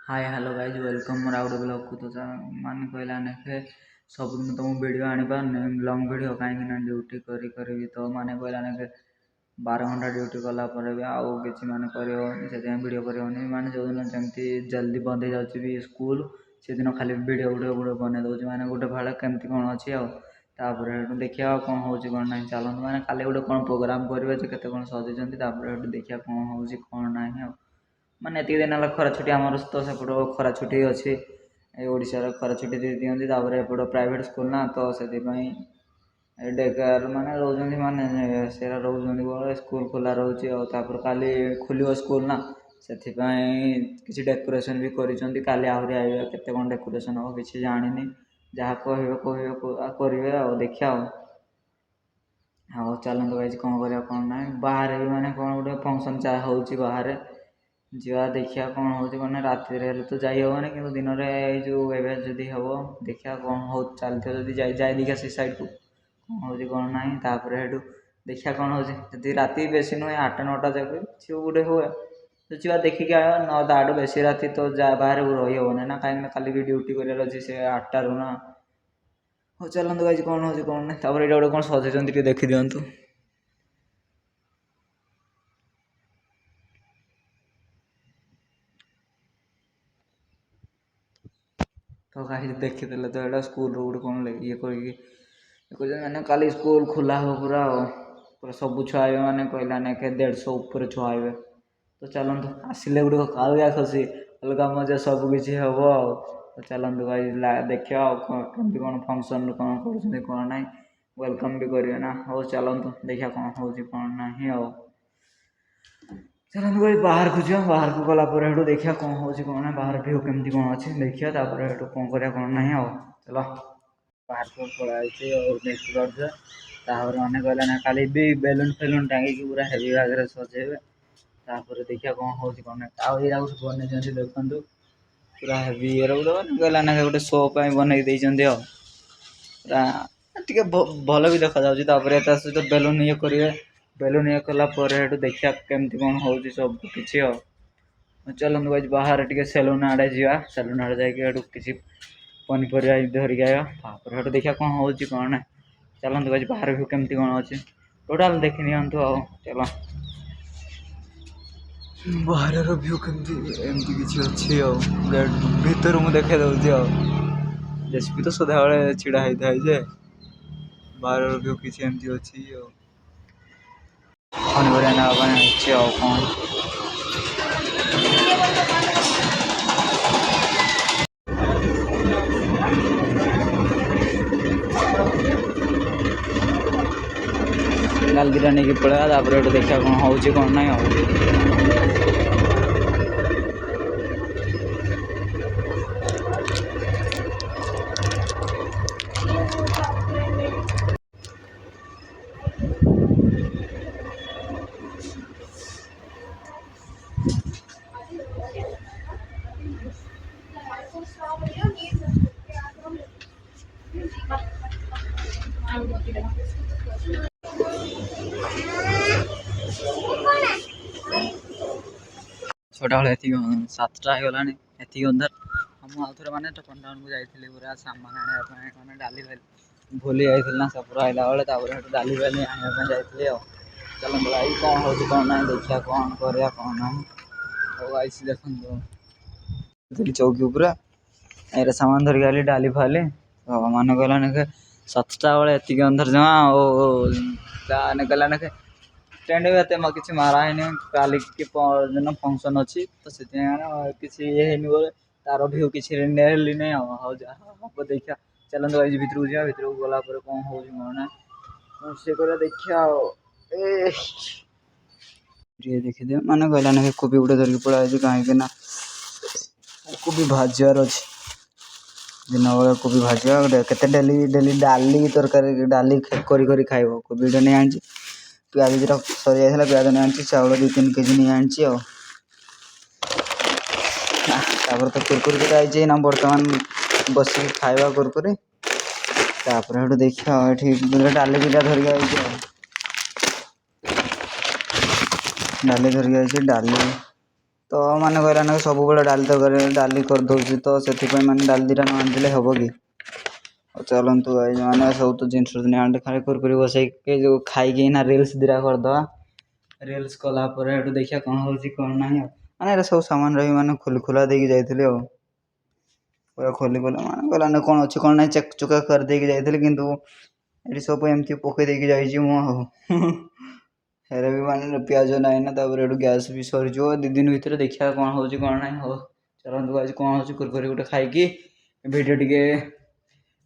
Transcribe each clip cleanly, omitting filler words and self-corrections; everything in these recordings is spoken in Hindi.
Hi hello guys welcome more out blog को। तो मान कहला नेखे सबुदिन तो मुझे वीडियो आनी पारे लंग वीडियो कहीं ड्यूटी करी तो माने कहला नेखे 12 घंटा ड्यूटी कलापर भी आउ कि मैंने कर वीडियो करनी माने जो दिन जमी जल्दी बंद हो जाऊँगी भी स्कूल से दिन खाली वीडियो गुटे गुटे बन दूसरी मैंने गोटे भाड़े केमती कौन अच्छी आउे देखिए कौन हो कौन ना चलते मैंने खाली गोटे कौन प्रोग्राम करेंगे के कौन सजेंगे देखिए कौन हो कौन ना माने ये दिन खरा छुट्टी आम तो सेपट खरा छुट्टी अच्छी ओडार खरा छुट्टी दे दिखती एपट प्राइवेट स्कूल ना तो से डे केयर माने रोज माने से रोज स्कूल खोला रोचे काली खोल स्कूल ना से किसी डेकोरेशन भी करी आहरी आइए केते कौन डेकोरेशन हम किसी जानी जहाँ कहे देखा चलते भाई कौन कर कौन ना बाहर भी माने कौन गोटे फंक्शन हो बाहर जा देखिया कौन हो मैंने राति तो जाइबनी कि दिन में जो जदि हम देखिया कौन हो चलती जाए देखिए से साइड को कौन हो कौन ना देखिया कौन हो राति बेसी नुहे 8-9टा जगह सी गोटे हुए तो छुआ देखिक आ 9टा बेसी राति तो बाहर रही हेन ना कहीं कल भी ड्यूटी करार अच्छे से 8टारू ना हो चलते भाई कौन हो कौन ना ये गोटे कौन सजेंगे देखी दिंतु तो कहीं देखीदे तो यहाँ स्कूल गोटे कौन ये मैंने कल स्कूल खोला हो पूरा पूरा सब छुआ मैंने कहला ने 150 ऊपर छुआ तो चलते आसिले गोटे अलग खुशी अलग मजा सबकि हम तो चलते भाई देखा कमी कौन फंक्शन कौन कर कौन ना वेलकम भी करेंगे ना हो चलते देखा कौन हो कौन ना चलते भाई बाहर को जा बाहर को गलापर देखा कौन हो कौन ना बाहर व्यू केमती कौन अच्छे देखिए कौन कर कौन ना चलो बाहर को पढ़ाई और देखी पारे मैंने कहला ना खाली भी बेलून फेलुन टांगी पूरा हेवी भाग देखिए देखा कौन हो कौन ना बन देखु पूरा हेवी ये गोटे कहला ना गोटे शो बन पूरा टे भल भी देखा सहित बेलून ये करेंगे बेलून ये कलापर देखिया केमती कौन हो सब किसी चलते भाई बाहर टे सेलून आड़े जा सेलून आड़े जाकि किसी पनीपरिया धरिक आया देखिया कौन हो कौन ना चलते भाई बाहर भी केमती कौन अच्छे टोटाल देखी नियंतु चलो बाहर व्यू केमती एमती किसी अच्छी गेट भीतर मुझे देखे दूसरी जेसीपी तो सदाबे छिड़ा होता है जे बाहर व्यू किसी एमती अच्छी पनीपरिया ना कौन काल दिटा नहीं पड़ा देखा कौन हो कौन ना छोटा बेले 7टा होगा ये अंधार हम आउे मैंने टपन टाउन को जाइए पूरा सामान आने डाली भूली जाइए ना सब आइला बेले डाली वाली आने जाइए चलते भाई कौन हो कौन ना देखिया कौन कर कौन ना आई देखो चौकी पूरा ये सामान धरिक आली डाली फाली मान कहला 7टा बेले ये अंधार जमा कहला ना टेंट भी एत किसी मारा है काली कि दिन फंक्शन अच्छी तो से किसी ये बोले तार भ्यू किसी नेली नहीं हम देखा चलते भाई भितर को जा भितर को गलापर कौन हो ना से देखा देखीदे मैंने कहला ना कोबी गोटे धरिक पड़ा कहीं कोबी भाजार अच्छे दिन बेला कोबी भाजा के डेली डेली डाली तरकारी डाली कर खाइब कोबीटा नहीं आनी प्याज जो सरी जाता प्याज नहीं आनी चाउल 2-3 केजी नहीं आनी तो कुरकुरी जो आई ना बर्तमान बसिक खावा कुरकुरी देखिए ये डाली दुटा धरिक आई डाली धरिक आई डाली तो मैंने कहला ना सब डाली तरकारी डाली करदे तो से मैंने डाली दीटा न आने हम कि चलतु भाई मैंने सब तो जिन आंटे खाली कुरकुरी बसई जो खाई ना रिल्स दीटा करदे रिल्स कलापर देखिए कौन हो कौन ना मैंने सब सामान रही मैंने खोली खोला देकी जाइए पूरा खोली खोला मैंने कहला ना कौन अच्छी कौन ना चेक चुका कर देकी जाइए किंतु ये सब एमती पकई देकी जाइए हेरे भी मैंने प्याज ना ना गैस भी सरी 2 दिन भितर देखा कौन हो कौन ना हो चलते आज कौन हो कुरकुरी गोटे खाई वीडियो टे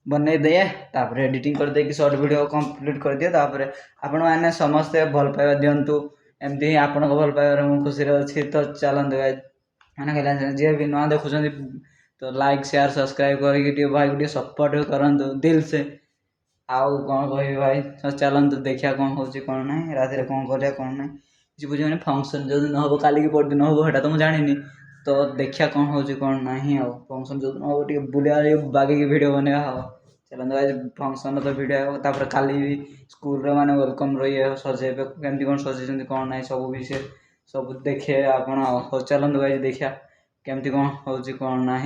बनई दे तापर एडिटिंग कर देकी शॉर्ट वीडियो कंप्लीट कर दिए तापर आपण मैंने समस्ते भल पाइबा दिंतु एमती ही आपण भल पाइबार मु खुशी अच्छी तो चलते मैंने कहला जी भी नुआ देखुं तो लाइक शेयर सब्सक्राइब करके भाई गोटे सपोर्ट करूँ दिल से आउ कौन कह भाई चलते देखा कौन हो कौन ना राति कौन कर कौन ना किसी बुझे फंक्शन जो दिन हम काली परदिन हम है तो मुझे जानी तो देखा कौन हो कौन ना फंक्शन जो दिन हम टे बुला बागे भिड बने चलते आज फंक्शन तो भिड तापर काली भी स्कूल माने वेलकम रही सजेबे केमती कौन सजे कौन ना सब विषय सब देखे आप चलते आज देखा केमती कौन हो कौन ना।